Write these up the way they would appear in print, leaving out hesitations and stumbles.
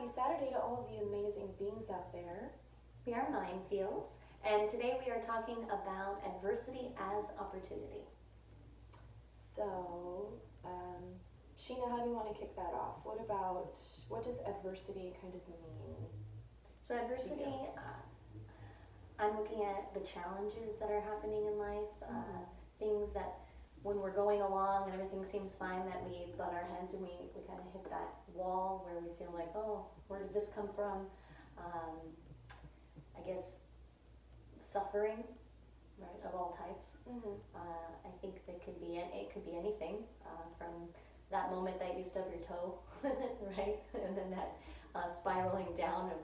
happy Saturday to all of you amazing beings out there. We are MindFeelz, and today we are talking about adversity as opportunity. So, Sheena, how do you want to kick that off? What does adversity kind of mean? So adversity, I'm looking at the challenges that are happening in life, things that when we're going along and everything seems fine, that we butt our heads and we kind of hit that wall where we feel like, oh, where did this come from? I guess suffering, right, of all types. I think it could be anything from that moment that you stub your toe, right, and then that spiraling down of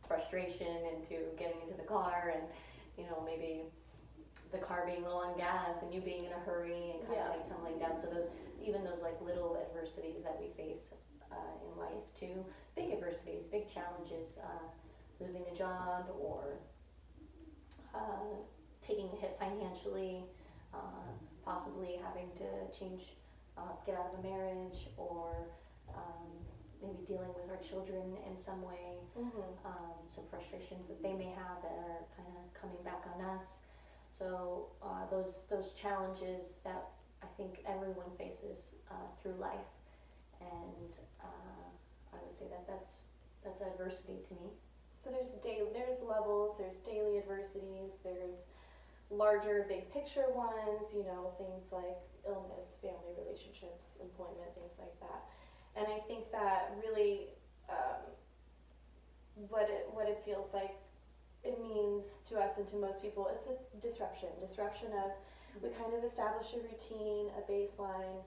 frustration into getting into the car, and maybe the car being low on gas and you being in a hurry and kind of like tumbling down. So those like little adversities that we face in life to big adversities, big challenges, losing a job or taking a hit financially, possibly having to get out of a marriage, or maybe dealing with our children in some way, some frustrations that they may have that are kind of coming back on us. So those challenges that I think everyone faces through life, and I would say that's adversity to me. So there's levels, there's daily adversities, there's larger big picture ones, things like illness, family relationships, employment, things like that. And I think that really what it feels like it means to us and to most people, it's a disruption of, we kind of establish a routine, a baseline,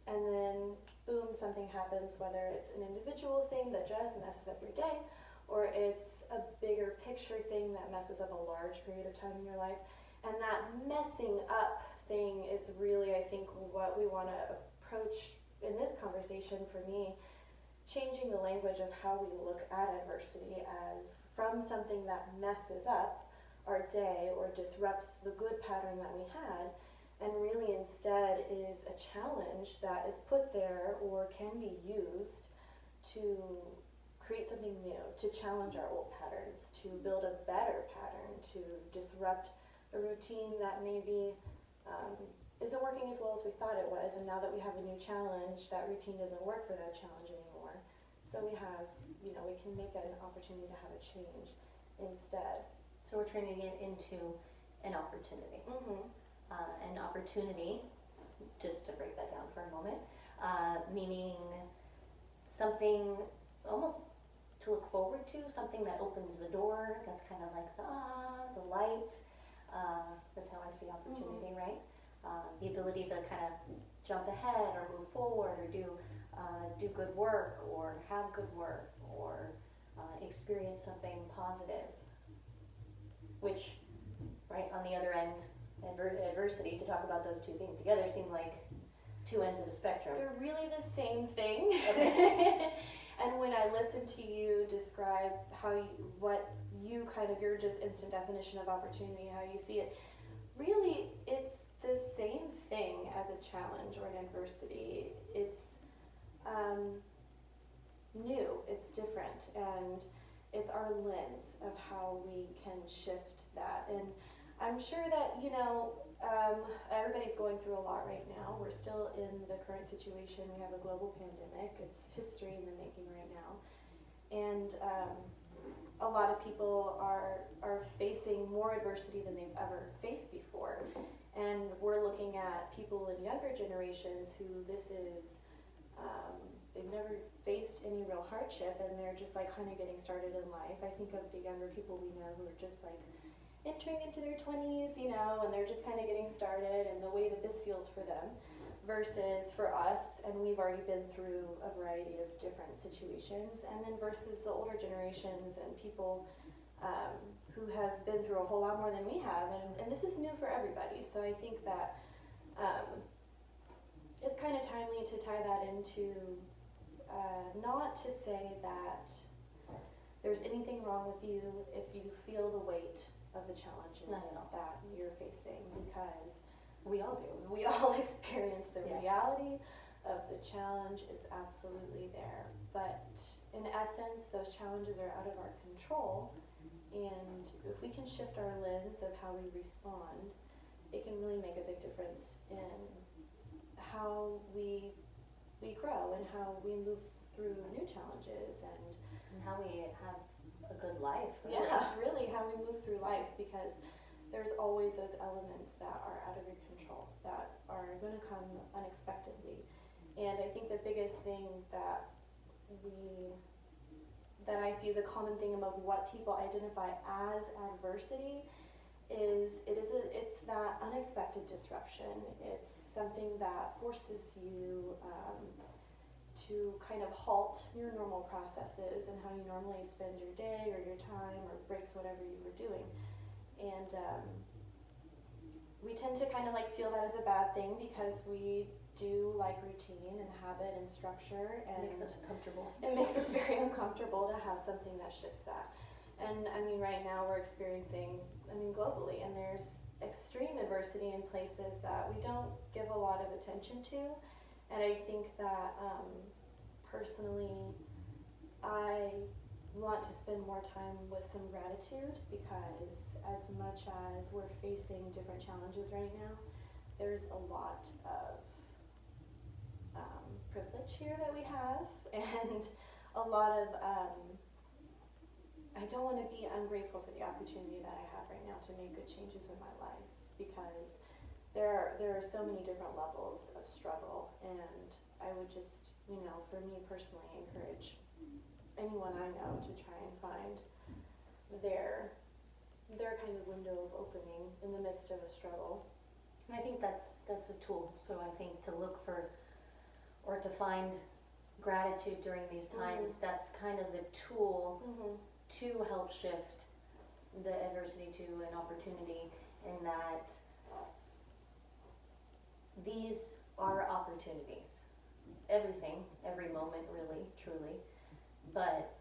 and then boom, something happens, whether it's an individual thing that just messes up your day, or it's a bigger picture thing that messes up a large period of time in your life. And that messing up thing is really, I think, what we want to approach in this conversation. For me, changing the language of how we look at adversity as from something that messes up our day or disrupts the good pattern that we had, and really instead is a challenge that is put there or can be used to create something new, to challenge our old patterns, to build a better pattern, to disrupt a routine that maybe isn't working as well as we thought it was, and now that we have a new challenge, that routine doesn't work for that challenge anymore. So we have, we can make an opportunity to have a change instead. So we're turning it into an opportunity. An opportunity, just to break that down for a moment, meaning something almost to look forward to, something that opens the door, that's kind of like the light. That's how I see opportunity, right? The ability to kind of jump ahead or move forward or do good work or have good work or experience something positive, which, right, on the other end, adversity, to talk about those two things together seem like two ends of a spectrum. They're really the same thing. Okay. And when I listen to you describe your just instant definition of opportunity, how you see it, really it's the same thing as a challenge or an adversity. It's new, it's different, and it's our lens of how we can shift that. And I'm sure that, everybody's going through a lot right now. We're still in the current situation. We have a global pandemic. It's history in the making right now. And a lot of people are facing more adversity than they've ever faced before. And we're looking at people in younger generations who they've never faced any real hardship, and they're just like kind of getting started in life. I think of the younger people we know who are just like entering into their 20s, and they're just kind of getting started, and the way that this feels for them versus for us, and we've already been through a variety of different situations, and then versus the older generations and people who have been through a whole lot more than we have, and this is new for everybody. So I think that it's kind of timely to tie that into not to say that there's anything wrong with you if you feel the weight of the challenges that you're facing, because we all do. We all experience the reality of the challenge is absolutely there. But essence, those challenges are out of our control, and if we can shift our lens of how we respond, it can really make a big difference in how we grow and how we move through new challenges and how we have a good life. Really. Yeah, really how we move through life, because there's always those elements that are out of your control, that are going to come unexpectedly. And I think the biggest thing that I see as a common theme of what people identify as adversity is it's that unexpected disruption. It's something that forces you to kind of halt your normal processes and how you normally spend your day or your time or breaks, whatever you were doing. And we tend to kind of like feel that as a bad thing because we do like routine and habit and structure, and It makes us uncomfortable. It makes us very uncomfortable to have something that shifts that. And I mean, right now we're experiencing, globally, and there's extreme adversity in places that we don't give a lot of attention to. And I think that personally, I want to spend more time with some gratitude, because as much as we're facing different challenges right now, there's a lot of privilege here that we have, and a lot of I don't want to be ungrateful for the opportunity that I have right now to make good changes in my life, because there are so many different levels of struggle, and I would just, for me personally, encourage anyone I know to try and find their kind of window of opening in the midst of a struggle. And I think that's a tool. So I think to look for or to find gratitude during these times, that's kind of the tool to help shift the adversity to an opportunity, in that these are opportunities. Everything, every moment, really, truly. But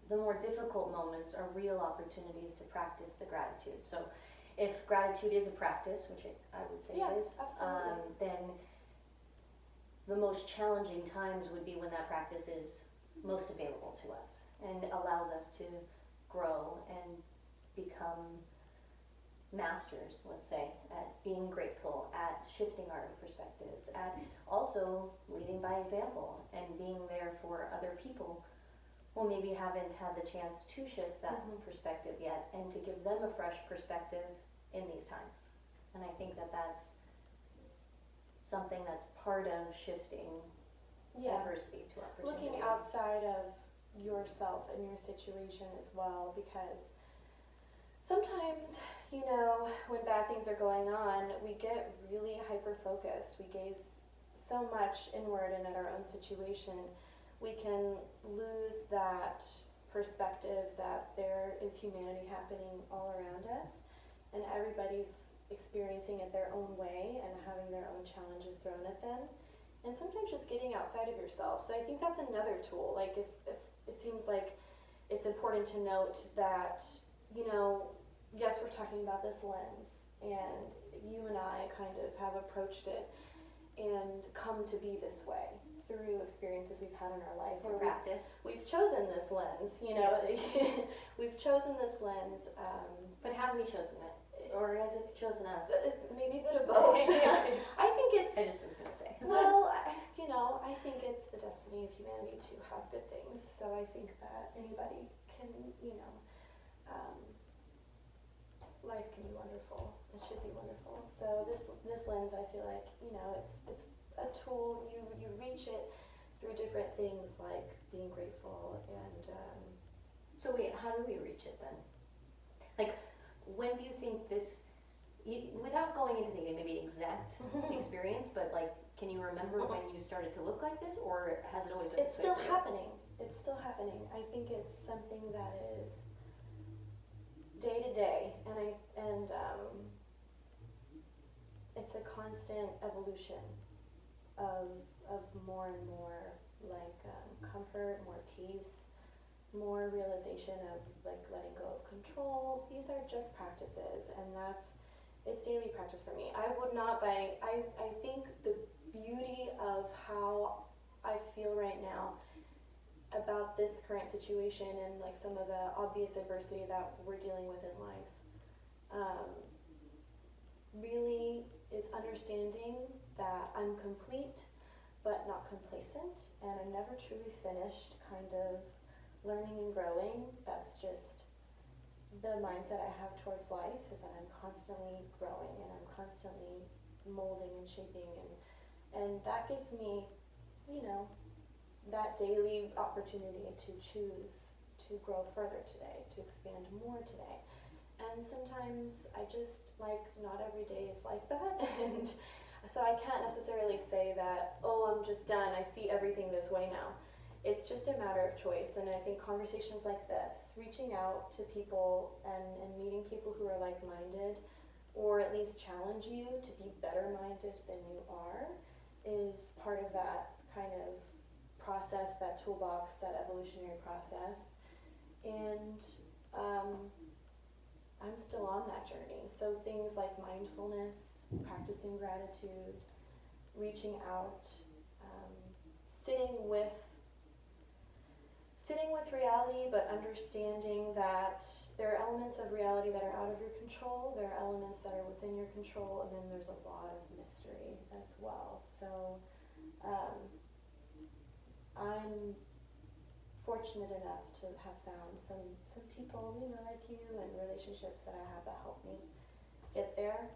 the more difficult moments are real opportunities to practice the gratitude. So if gratitude is a practice, which I would say it is, then the most challenging times would be when that practice is most available to us and allows us to grow and become masters, let's say, at being grateful, at shifting our perspectives, at also leading by example and being there for other people who maybe haven't had the chance to shift that perspective yet, and to give them a fresh perspective in these times. And I think that that's something that's part of shifting adversity to opportunity. Looking outside of yourself and your situation as well, because sometimes, when bad things are going on, we get really hyper-focused. We gaze so much inward and at our own situation. We can lose that perspective that there is humanity happening all around us, and everybody's experiencing it their own way and having their own challenges thrown at them, and sometimes just getting outside of yourself. So I think that's another tool. Like if it seems like it's important to note that, yes, we're talking about this lens, and you and I kind of have approached it and come to be this way through experiences we've had in our life. Or practice. We've chosen this lens, we've chosen this lens. But have we chosen it? Or has it chosen us? Maybe a bit of both. I think it's... I just was going to say. Well, I think it's the destiny of humanity to have good things. So I think that anybody can, life can be wonderful. It should be wonderful. So this lens, I feel like, it's a tool. You reach it through different things like being grateful and... So wait, how do we reach it then? Like, when do you think this, without going into the maybe exact experience, but like, can you remember when you started to look like this, or has it always been? It's still happening. It's still happening. I think it's something that is day to day, and it's a constant evolution of more and more like comfort, more peace, more realization of like letting go of control. These are just practices, and it's daily practice for me. I would not I think the beauty of how I feel right now about about this current situation and like some of the obvious adversity that we're dealing with in life, really is understanding that I'm complete but not complacent, and I'm never truly finished, kind of learning and growing. That's just the mindset I have towards life, is that I'm constantly growing and I'm constantly molding and shaping, and that gives me, that daily opportunity to choose to grow further today, to expand more today. And sometimes I just, not every day is like that, and so I can't necessarily say that, I'm just done, I see everything this way now. It's just a matter of choice, and I think conversations like this, reaching out to people and meeting people who are like-minded, or at least challenge you to be better-minded than you are, is part of that kind of process, that toolbox, that evolutionary process. And I'm still on that journey. So things like mindfulness, practicing gratitude, reaching out, sitting with reality, but understanding that there are elements of reality that are out of your control, there are elements that are within your control, and then there's a lot of mystery as well. So I'm fortunate enough to have found some people, like you, and relationships that I have that help me get there.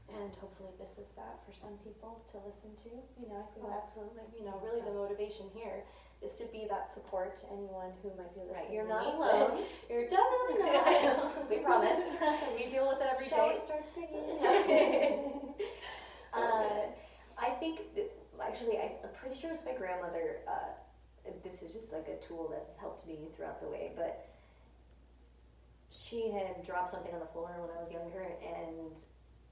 And hopefully this is that for some people to listen to. I think that's really the motivation here, is to be that support to anyone who might be listening. Right, you're not needs alone. it. You're definitely not alone. We promise. We deal with it every Shall day. we start singing? I think, I'm pretty sure it's my grandmother. This is just like a tool that's helped me throughout the way, but she had dropped something on the floor when I was younger, and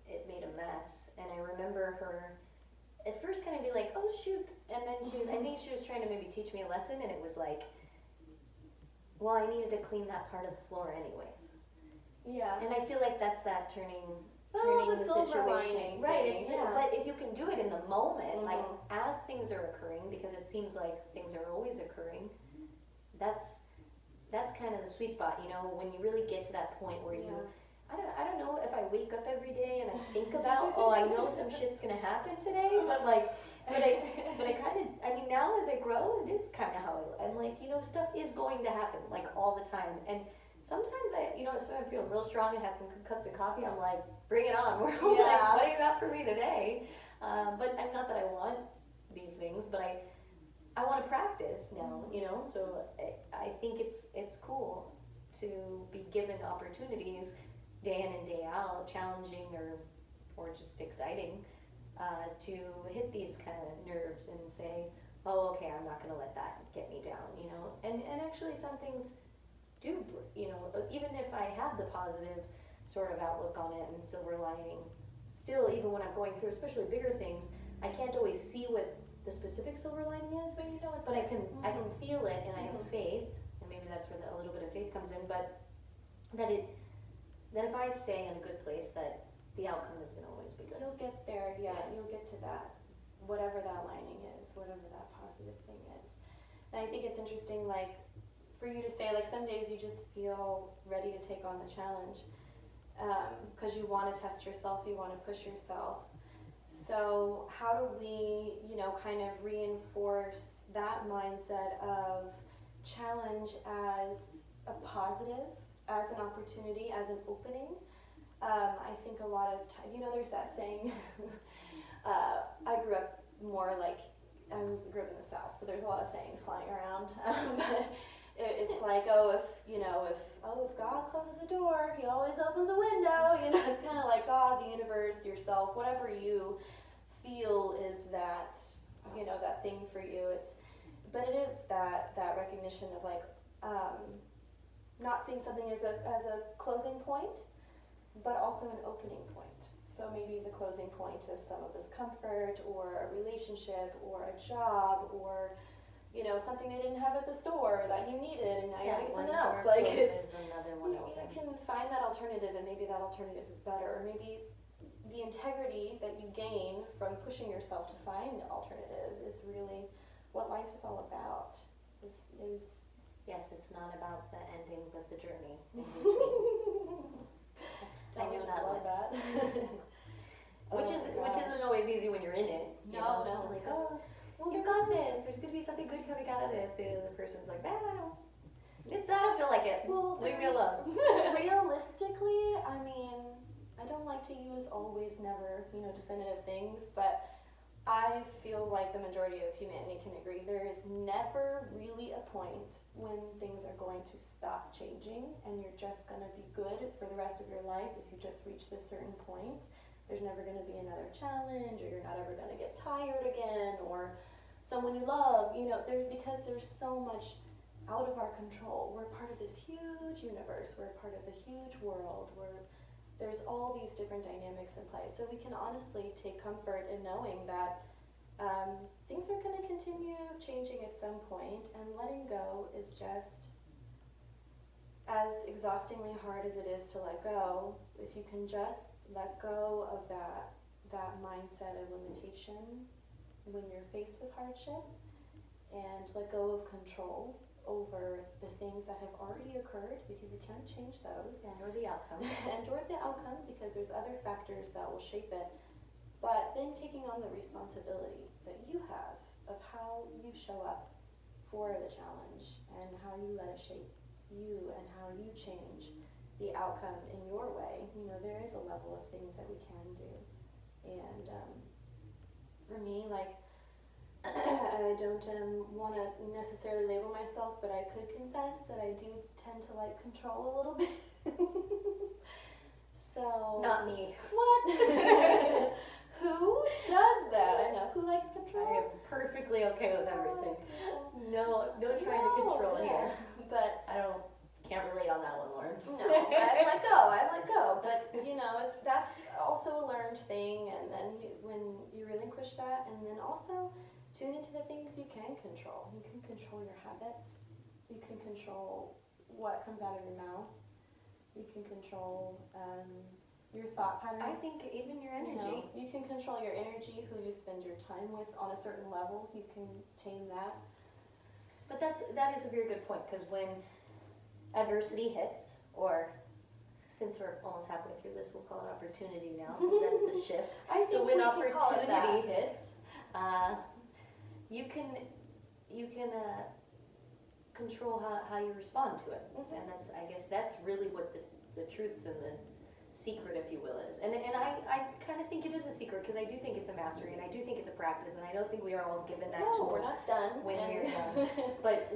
it made a mess. And I remember her at first kind of be like, oh shoot, and then I think she was trying to maybe teach me a lesson, and it was like, well, I needed to clean that part of the floor anyways. Yeah. And I feel like that's that turning the the silver situation. lining Right, thing, but if you can do it in the moment, like Mhm. as things are occurring, because it seems like things are always occurring, that's kind of the sweet spot, when you really get to that point where you, I don't know if I wake up every day and I think about, I know some shit's gonna happen today, but I kind of, now as I grow, it is kind of how I'm like, stuff is going to happen, like all the time. And sometimes if I'm feeling real strong and had some cups of coffee, I'm like, bring it on. We're like, what do you got for me today? But I'm not that I want these things, but I want to practice now, so I think it's cool to be given opportunities day in and day out, challenging or just exciting, to hit these kind of nerves and say, okay, I'm not going to let that get me down, and actually some things do, even if I have the positive sort of outlook on it and silver lining, still, even when I'm going through especially bigger things, I can't always see what the specific silver lining is, but I can feel it, and I have faith, and maybe that's where a little bit of faith comes in, but that if I stay in a good place, that the outcome is going to always be good. You'll get there, you'll get to that, whatever that lining is, whatever that positive thing is. And I think it's interesting, for you to say, some days you just feel ready to take on the challenge, because you want to test yourself, you want to push yourself. So how do we, kind of reinforce that mindset of challenge as a positive, as an opportunity, as an opening? I think a lot of time, there's that saying, I grew up more grew up in the South, so there's a lot of sayings flying around, but it's like, if God closes a door, he always opens a window, it's kind of like God, the universe, yourself, whatever you feel is that, that thing for you. But it is that recognition of not seeing something as a closing point, but also an opening point. So maybe the closing point of some of discomfort, or a relationship, or a job, or something they didn't have at the store that you needed, and now you gotta get something else. You can find that alternative, and maybe that alternative is better, or maybe the integrity that you gain from pushing yourself to find the alternative is really what life is all about. is Yes, it's not about the ending, but the journey in between. I don't we know just that love one. that? Which Oh isn't always easy when you're in it. You No, know? no, Like, because- oh, well, you got this. There's gonna be something good coming out of this. The other person's like, I don't feel like it. Well, Leave me alone. realistically, I mean, I don't like to use always, never, definitive things, but I feel like the majority of humanity can agree there is never really a point when things are going to stop changing and you're just going to be good for the rest of your life if you just reach this certain point. There's never going to be another challenge, or you're not ever going to get tired again, or someone you love, because there's so much out of our control. We're part of this huge universe. We're part of a huge world where there's all these different dynamics in play. So we can honestly take comfort in knowing that things are going to continue changing at some point, and letting go is just as exhaustingly hard as it is to let go. If you can just let go of that mindset of limitation when you're faced with hardship, and let go of control over the things that have already occurred, because you can't change those, Or the outcome. or the outcome, because there's other factors that will shape it. But then taking on the responsibility that you have of how you show up for the challenge, and how you let it shape you, and how you change the outcome in your way. There is a level of things that we can do. And for me, like, I don't want to necessarily label myself, but I could confess that I do tend to like control a little bit. So Not me. What? Who does that? I know. Who likes control? I am perfectly okay with everything. No trying to control here. But Can't relate on that one, Lauren. no, I let go. But that's also a learned thing, and then when you relinquish that, and then also tune into the things you can control. You can control your habits. You can control what comes out of your mouth. You can control your thought patterns. I think even your energy. You can control your energy, who you spend your time with on a certain level. You can tame that. But that is a very good point, because when adversity hits, or since we're almost halfway through this, we'll call it opportunity now, because that's the shift. So when we can call it opportunity that. hits, you can control how you respond to it. Mhm. And I guess that's really what the truth and the secret, if you will, is. And I kind of think it is a secret, because I do think it's a mastery, and I do think it's a practice, and I don't think we are all given that tool. No, we're not done. When we're done. But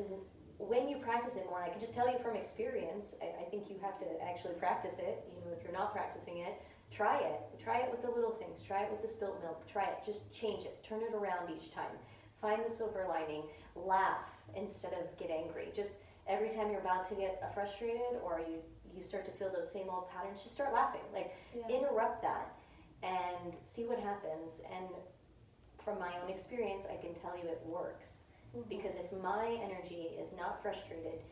when you practice it more, and I can just tell you from experience, I think you have to actually practice it. If you're not practicing it, try it. Try it with the little things. Try it with the spilt milk. Try it. Just change it. Turn it around each time. Find the silver lining. Laugh instead of get angry. Just every time you're about to get frustrated, or you start to feel those same old patterns, just start laughing. Interrupt that and see what happens. And from my own experience, I can tell you it works. Mm-hmm. Because if my energy is not frustrated,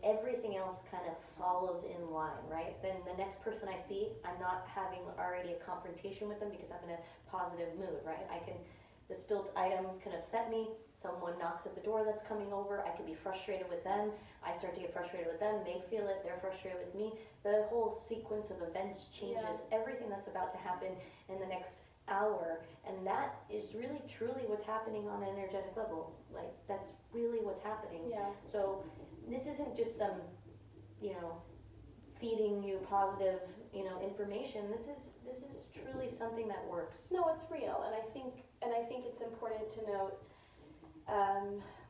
everything else kind of follows in line, right? Then the next person I see, I'm not having already a confrontation with them, because I'm in a positive mood, right? The spilt item can upset me. Someone knocks at the door that's coming over. I could be frustrated with them. I start to get frustrated with them. They feel it. They're frustrated with me. The whole sequence of events changes everything that's about to happen in the next hour. And that is really, truly what's happening on an energetic level. Like, that's really what's happening. Yeah. So this isn't just some, feeding you positive, information. This is truly something that works. No, it's real, and I think it's important to note.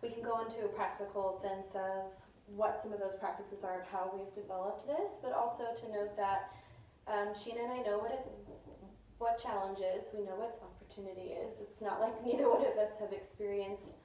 We can go into a practical sense of what some of those practices are, of how we've developed this, but also to note that Sheena and I know what challenge is. We know what opportunity is. It's not like neither one of us have experienced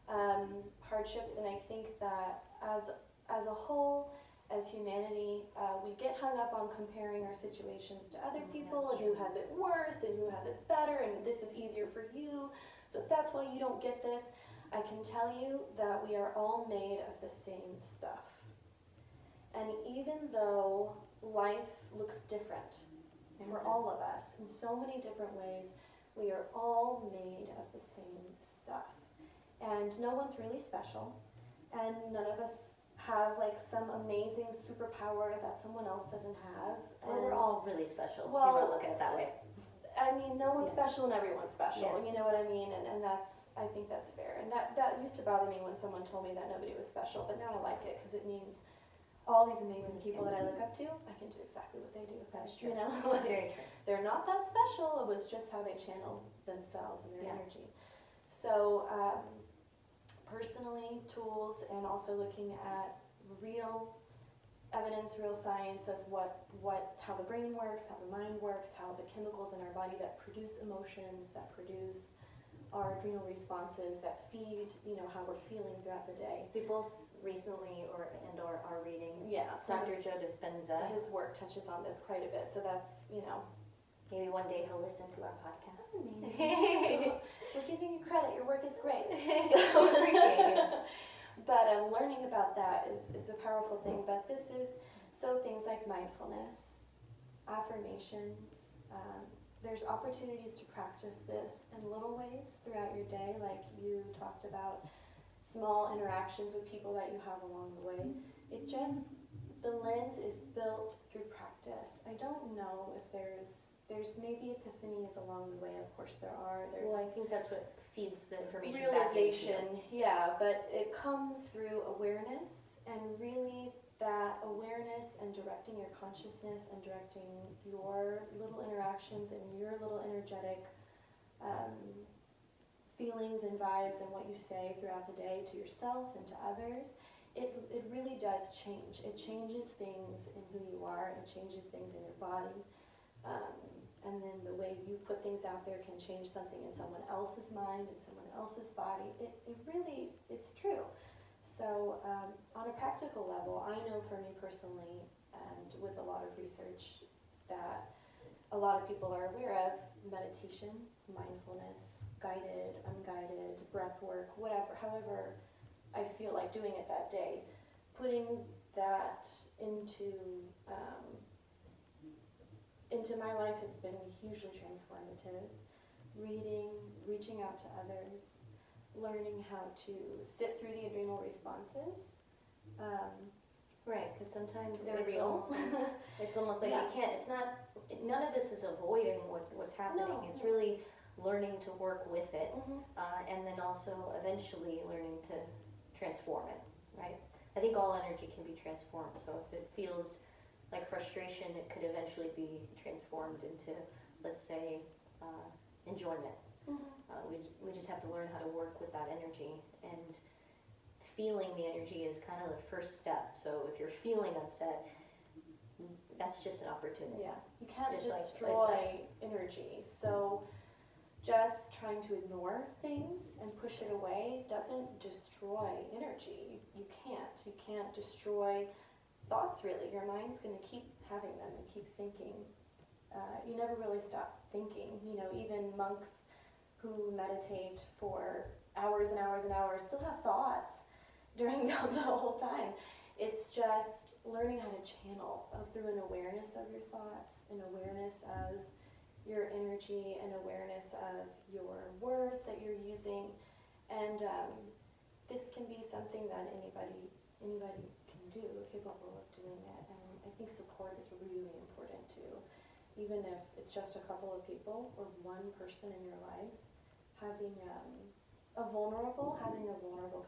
hardships, and I think that as a whole, as humanity, we get hung up on comparing our situations to other people, and who has it worse and who has it better, and this is easier for you, so that's why you don't get this. I can tell you that we are all made of the same stuff. And even though life looks different for all of us in so many different ways, we are all made of the same stuff. And no one's really special. and none of us have like some amazing superpower that someone else doesn't have. Well, we're all really special. Well, you want to look at it that way. I mean, no one's Yeah. special and everyone's special. Yeah. You know what I mean? And that's, I think that's fair. And that used to bother me when someone told me that nobody was special, but now I like it because it means all these amazing people that I look up to, I can do exactly what they do. That's true. You know, like, Very true. they're not that special. It was just how they channel themselves and their Yeah. energy. So, personally, tools, and also looking at real evidence, real science of how the brain works, how the mind works, how the chemicals in our body that produce emotions, that produce our adrenal responses, that feed, how we're feeling throughout the day. We both recently or are reading Yeah, so Dr. Joe Dispenza. his work touches on this quite a bit, so that's, Maybe one day he'll listen to our podcast. maybe. We're giving you credit, your work is great. Appreciate you. But learning about that is a powerful thing. But this is, so things like mindfulness, affirmations, there's opportunities to practice this in little ways throughout your day, like you talked about, small interactions with people that you have along the way. It just, the lens is built through practice. I don't know if there's maybe epiphanies along the way, of course there are. Well, I think that's what feeds the information Realization, back into you. yeah, but it comes through awareness, and really that awareness and directing your consciousness and directing your little interactions and your little energetic feelings and vibes and what you say throughout the day to yourself and to others, it really does change. It changes things in who you are, it changes things in your body. And then the way you put things out there can change something in someone else's mind, in someone else's body. It really, it's true. So on a practical level, I know for me personally, and with a lot of research that a lot of people are aware of, meditation, mindfulness, guided, unguided, breath work, whatever, however I feel like doing it that day, putting that into my life has been hugely transformative. Reading, reaching out to others, learning how to sit through the adrenal responses. Right, because sometimes They're it's real. almost like Yeah. you can't, it's not, none of this is avoiding what's happening. No. It's really learning to work with it, Mhm. and then also eventually learning to transform it, right? I think all energy can be transformed, so if it feels like frustration, it could eventually be transformed into, let's say, enjoyment. We just have to learn how to work with that energy, and feeling the energy is kind of the first step. So if you're feeling upset, that's just an opportunity. Yeah, you can't Just like- destroy energy. So just trying to ignore things and push it away doesn't destroy energy. You can't destroy thoughts, really. Your mind's going to keep having them and keep thinking. You never really stop thinking. Even monks who meditate for hours and hours and hours still have thoughts during the whole time. It's just learning how to channel through an awareness of your thoughts, an awareness of your energy, an awareness of your words that you're using. And this can be something that anybody can do, capable of doing it. And I think support is really important too. Even if it's just a couple of people or one person in your life, having a vulnerable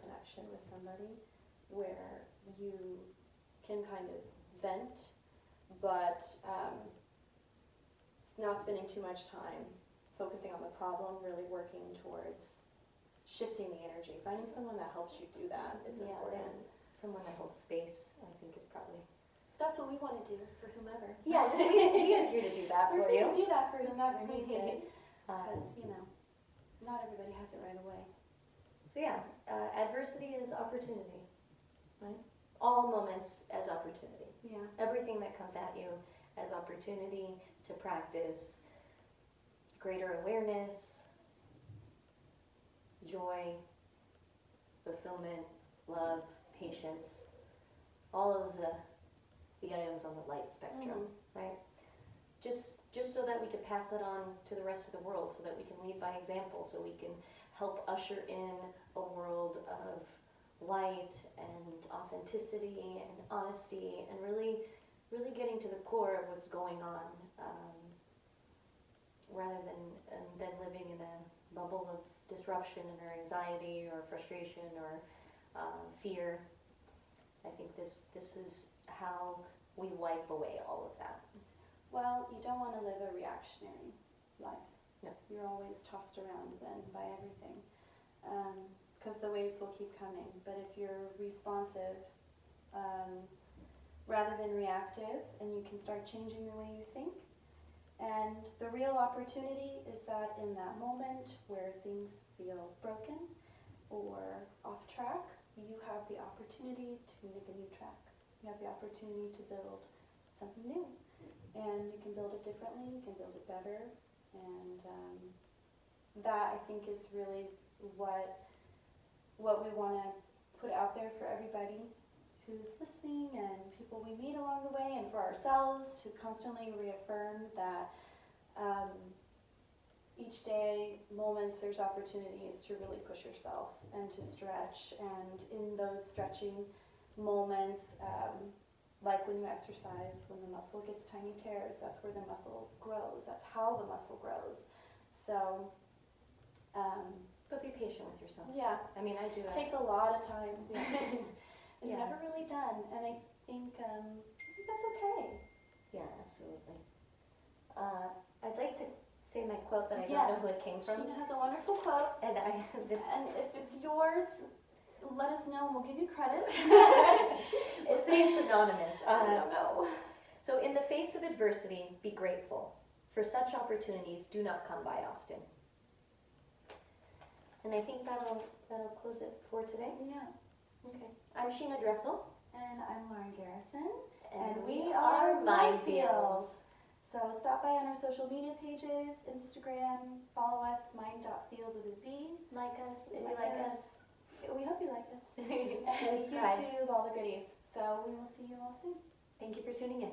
connection with somebody where you can kind of vent, but not spending too much time focusing on the problem, really working towards shifting the energy. Finding someone that helps you do that is important. Someone that holds space, I think, is probably... That's what we want to do for whomever. Yeah, we are here to do that for We're you. going to do that for whomever needs it. Um, Because, not everybody has it right away. So yeah, adversity is opportunity, right? All moments as opportunity. Yeah. Everything that comes at you as opportunity to practice greater awareness, joy, fulfillment, love, patience, all of the items on the light spectrum, right? Just so that we could pass that on to the rest of the world, so that we can lead by example, so we can help usher in a world of light and authenticity and honesty, and really getting to the core of what's going on, rather than living in a bubble of disruption or anxiety or frustration or fear. I think this is how we wipe away all of that. Well, you don't want to live a reactionary life. No. You're always tossed around then by everything, because the waves will keep coming. But if you're responsive, rather than reactive, and you can start changing the way you think. And the real opportunity is that in that moment where things feel broken or off track, you have the opportunity to make a new track. You have the opportunity to build something new. And you can build it differently, you can build it better. And that, I think, is really what we want to put out there for everybody who's listening and people we meet along the way, and for ourselves to constantly reaffirm that each day, moments, there's opportunities to really push yourself and to stretch. And in those stretching moments, like when you exercise, when the muscle gets tiny tears, that's where the muscle grows. That's how the muscle grows. So, but be patient with yourself. Yeah. I mean, I do. It takes a lot of time. Yeah. And Yeah. never really done. And I think that's okay. Yeah, absolutely. I'd like to say my quote that I don't know who it came from. Sheena has a wonderful quote. And And if it's yours, let us know and we'll give you credit. we'll say it's anonymous. I don't know. So, in the face of adversity, be grateful, for such opportunities do not come by often. And I think that'll close it for today. Yeah. Okay. I'm Sheena Dressel. And I'm Lauren Garrison. And we are MindFeelz. So stop by on our social media pages, Instagram, follow us, mind.feels with a Z. Like us if you like us. We hope you like us. And And subscribe. YouTube, all the goodies. So we will see you all soon. Thank you for tuning in.